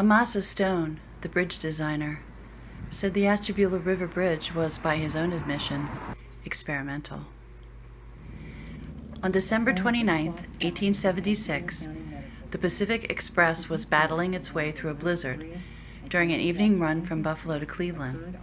Amasa Stone, the bridge designer, said the Ashtabula River Bridge was, by his own admission, experimental. On December 29, 1876, the Pacific Express was battling its way through a blizzard during an evening run from Buffalo to Cleveland.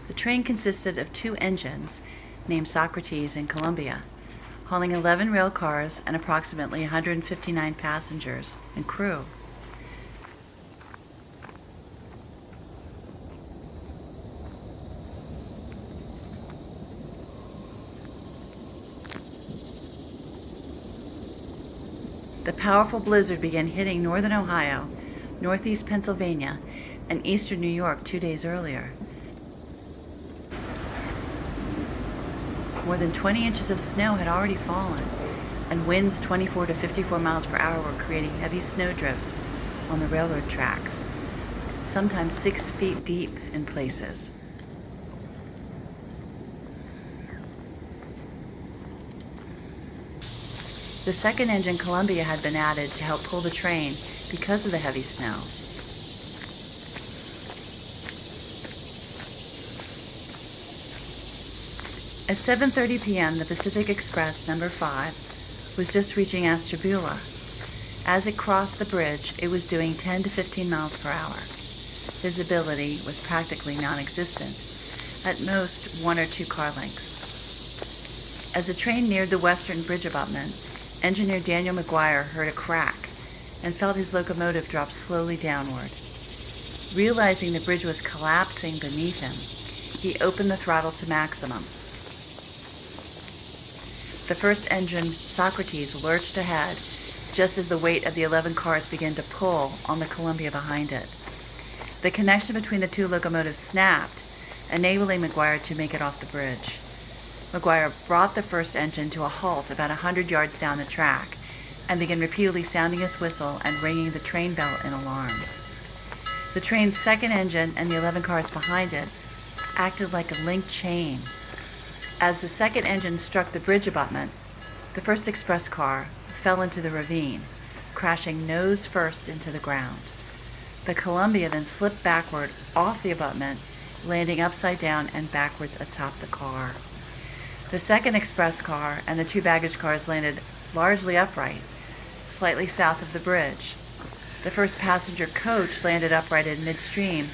The train consisted of two engines, named Socrates and Columbia, hauling 11 rail cars and approximately 159 passengers and crew. The powerful blizzard began hitting northern Ohio, northeast Pennsylvania, and eastern New York 2 days earlier. More than 20 inches of snow had already fallen, and winds 24 to 54 miles per hour were creating heavy snowdrifts on the railroad tracks, sometimes 6 feet deep in places. The second engine, Columbia, had been added to help pull the train because of the heavy snow. At 7:30 p.m., the Pacific Express number 5 was just reaching Ashtabula. As it crossed the bridge, it was doing 10 to 15 miles per hour. Visibility was practically non-existent, at most 1 or 2 car lengths. As the train neared the western bridge abutment, engineer Daniel McGuire heard a crack and felt his locomotive drop slowly downward. Realizing the bridge was collapsing beneath him, he opened the throttle to maximum. The first engine, Socrates, lurched ahead just as the weight of the 11 cars began to pull on the Columbia behind it. The connection between the two locomotives snapped, enabling McGuire to make it off the bridge. McGuire brought the first engine to a halt about 100 yards down the track and began repeatedly sounding his whistle and ringing the train bell in alarm. The train's second engine and the 11 cars behind it acted like a linked chain. As the second engine struck the bridge abutment, the first express car fell into the ravine, crashing nose first into the ground. The Columbia then slipped backward off the abutment, landing upside down and backwards atop the car. The second express car and the 2 baggage cars landed largely upright, slightly south of the bridge. The first passenger coach landed upright in midstream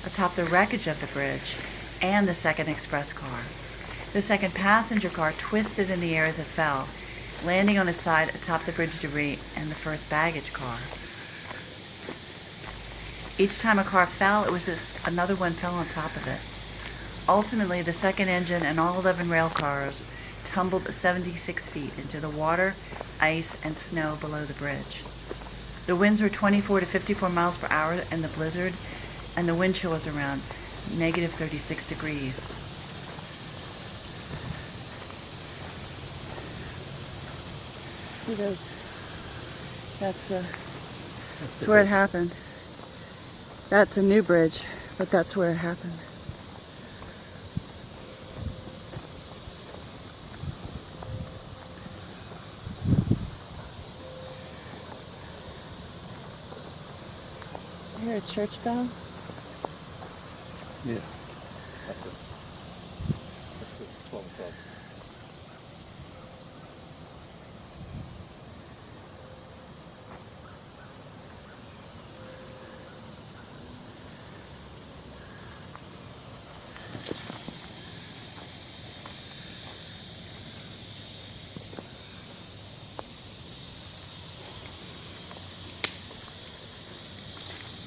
atop the wreckage of the bridge and the second express car. The second passenger car twisted in the air as it fell, landing on its side atop the bridge debris and the first baggage car. Each time a car fell, it was as if another one fell on top of it. Ultimately, the second engine and all 11 rail cars tumbled 76 feet into the water, ice, and snow below the bridge. The winds were 24 to 54 miles per hour in the blizzard, and the wind chill was around negative 36 degrees. See those? That's where it happened. That's a new bridge, but that's where it happened. You hear a church bell? Yeah. That's it. 12 o'clock.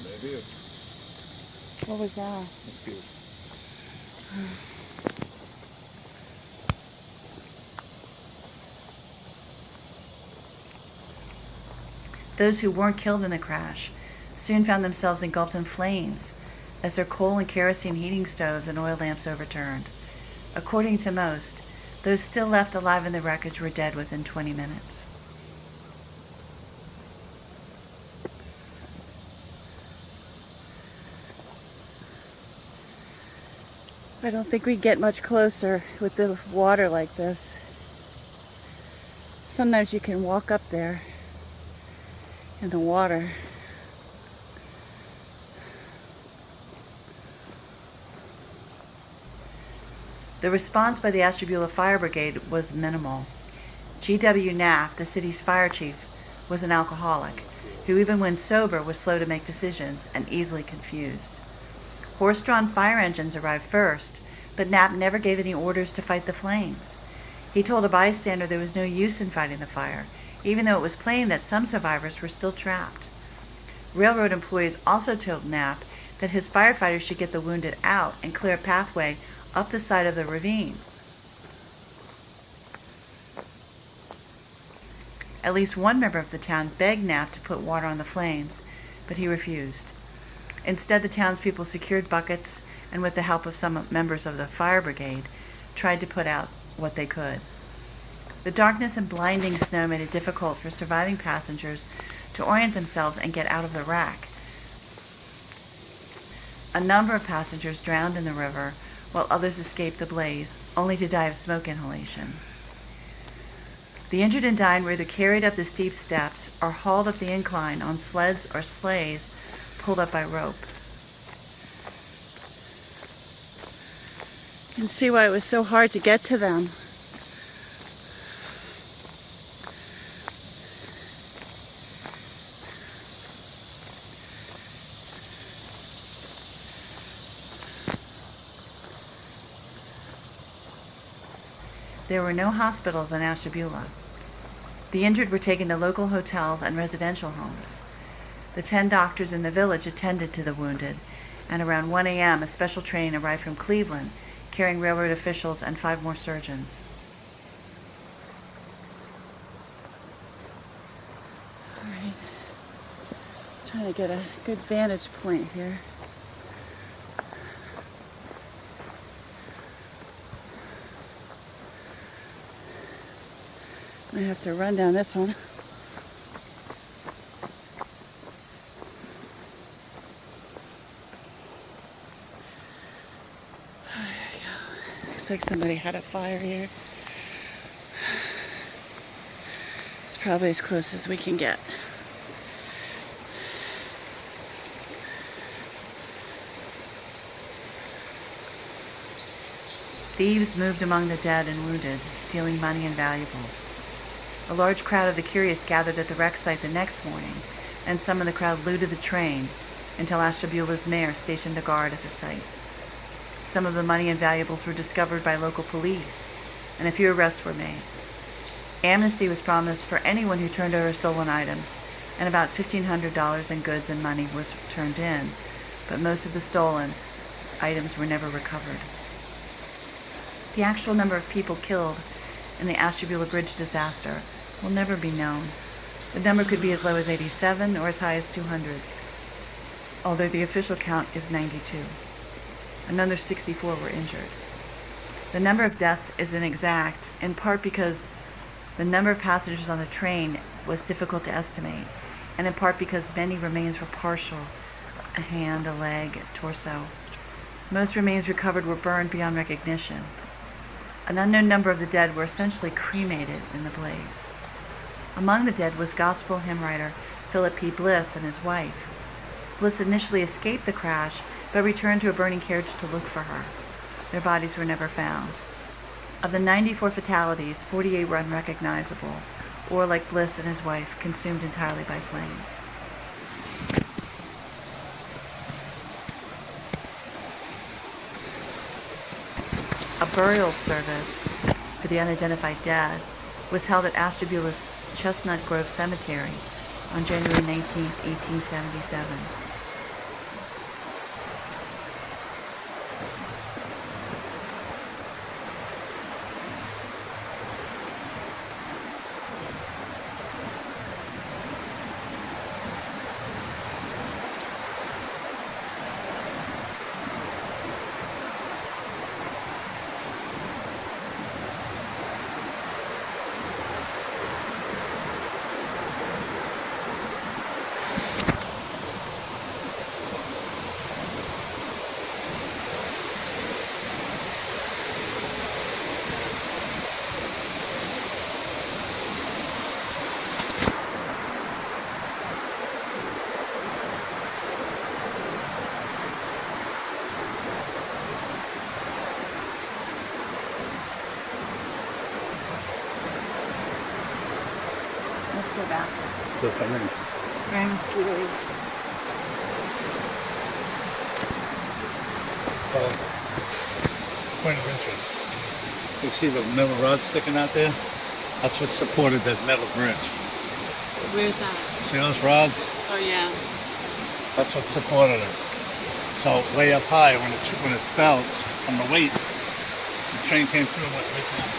Maybe. What was that? That's good. Those who weren't killed in the crash soon found themselves engulfed in flames as their coal and kerosene heating stoves and oil lamps overturned. According to most, those still left alive in the wreckage were dead within 20 minutes. I don't think we get much closer with the water like this. Sometimes you can walk up there in the water. The response by the Ashtabula Fire Brigade was minimal. G.W. Knapp, the city's fire chief, was an alcoholic who, even when sober, was slow to make decisions and easily confused. Horse-drawn fire engines arrived first, but Knapp never gave any orders to fight the flames. He told a bystander there was no use in fighting the fire, even though it was plain that some survivors were still trapped. Railroad employees also told Knapp that his firefighters should get the wounded out and clear a pathway up the side of the ravine. At least one member of the town begged Knapp to put water on the flames, but he refused. Instead, the townspeople secured buckets and, with the help of some members of the fire brigade, tried to put out what they could. The darkness and blinding snow made it difficult for surviving passengers to orient themselves and get out of the wreck. A number of passengers drowned in the river, while others escaped the blaze, only to die of smoke inhalation. The injured and dying were either carried up the steep steps or hauled up the incline on sleds or sleighs pulled up by rope. You can see why it was so hard to get to them. There were no hospitals in Ashtabula. The injured were taken to local hotels and residential homes. The 10 doctors in the village attended to the wounded, and around 1 a.m. a special train arrived from Cleveland, carrying railroad officials and 5 more surgeons. All right, trying to get a good vantage point here. I have to run down this one. There you go. Looks like somebody had a fire here. It's probably as close as we can get. Thieves moved among the dead and wounded, stealing money and valuables. A large crowd of the curious gathered at the wreck site the next morning, and some of the crowd looted the train until Ashtabula's mayor stationed a guard at the site. Some of the money and valuables were discovered by local police, and a few arrests were made. Amnesty was promised for anyone who turned over stolen items, and about $1,500 in goods and money was turned in, but most of the stolen items were never recovered. The actual number of people killed in the Ashtabula Bridge disaster will never be known. The number could be as low as 87 or as high as 200, although the official count is 92. Another 64 were injured. The number of deaths is inexact, in part because the number of passengers on the train was difficult to estimate, and in part because many remains were partial, a hand, a leg, a torso. Most remains recovered were burned beyond recognition. An unknown number of the dead were essentially cremated in the blaze. Among the dead was gospel hymn writer Philip P. Bliss and his wife. Bliss initially escaped the crash, but returned to a burning carriage to look for her. Their bodies were never found. Of the 94 fatalities, 48 were unrecognizable, or, like Bliss and his wife, consumed entirely by flames. A burial service for the unidentified dead was held at Ashtabula's Chestnut Grove Cemetery on January 19, 1877. go back. There's something. Very scary. Point of interest. You see the metal rod sticking out there? That's what supported that metal bridge. Where's that? See those rods? Oh yeah. That's what supported it. So way up high, when it fell from the weight, the train came through and went right down.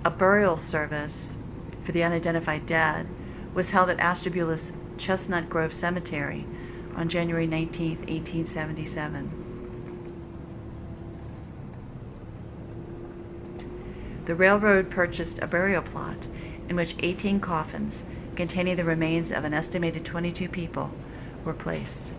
A burial service for the unidentified dead was held at Ashtabula's Chestnut Grove Cemetery on January 19, 1877. The railroad purchased a burial plot in which 18 coffins containing the remains of an estimated 22 people were placed.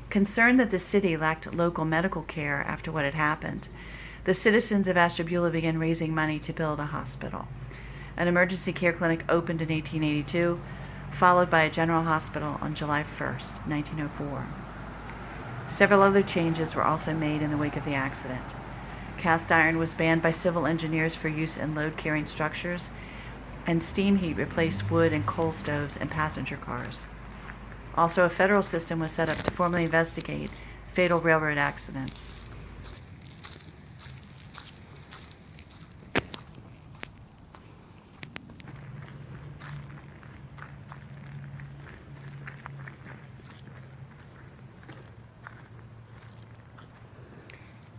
Concerned that the city lacked local medical care after what had happened, the citizens of Ashtabula began raising money to build a hospital. An emergency care clinic opened in 1882, followed by a general hospital on July 1st, 1904. Several other changes were also made in the wake of the accident. Cast iron was banned by civil engineers for use in load-carrying structures, and steam heat replaced wood and coal stoves in passenger cars. Also, a federal system was set up to formally investigate fatal railroad accidents.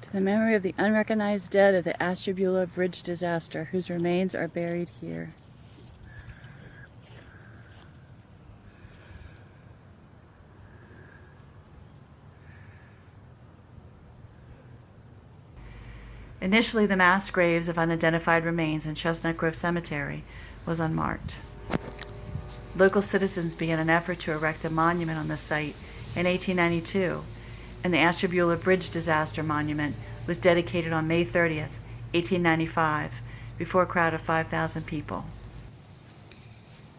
To the memory of the unrecognized dead of the Ashtabula Bridge disaster, whose remains are buried here. Initially, the mass graves of unidentified remains in Chestnut Grove Cemetery was unmarked. Local citizens began an effort to erect a monument on the site in 1892, and the Ashtabula Bridge Disaster Monument was dedicated on May 30th, 1895, before a crowd of 5,000 people.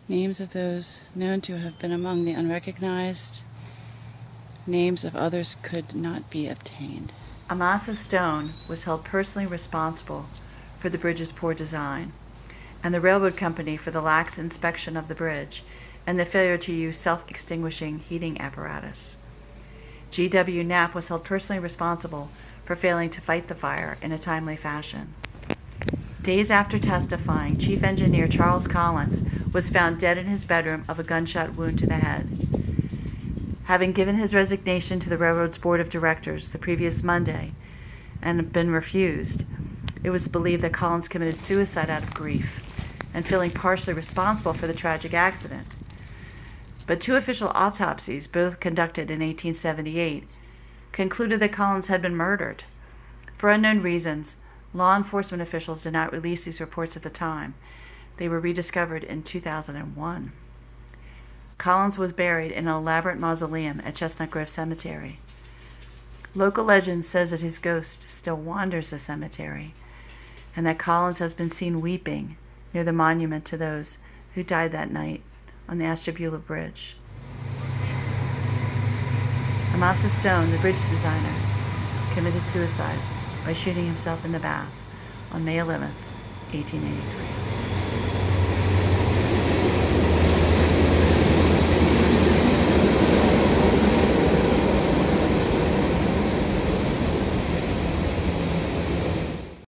Names of those known to have been among the unrecognized. Names of others could not be obtained. Amasa Stone was held personally responsible for the bridge's poor design, and the railroad company for the lax inspection of the bridge and the failure to use self-extinguishing heating apparatus. G.W. Knapp was held personally responsible for failing to fight the fire in a timely fashion. Days after testifying, Chief Engineer Charles Collins was found dead in his bedroom of a gunshot wound to the head. Having given his resignation to the railroad's board of directors the previous Monday, and been refused. It was believed that Collins committed suicide out of grief and feeling partially responsible for the tragic accident. But 2 official autopsies, both conducted in 1878, concluded that Collins had been murdered. For unknown reasons, law enforcement officials did not release these reports at the time. They were rediscovered in 2001. Collins was buried in an elaborate mausoleum at Chestnut Grove Cemetery. Local legend says that his ghost still wanders the cemetery, and that Collins has been seen weeping near the monument to those who died that night on the Ashtabula Bridge. Amasa Stone, the bridge designer, committed suicide by shooting himself in the bath on May 11, 1883.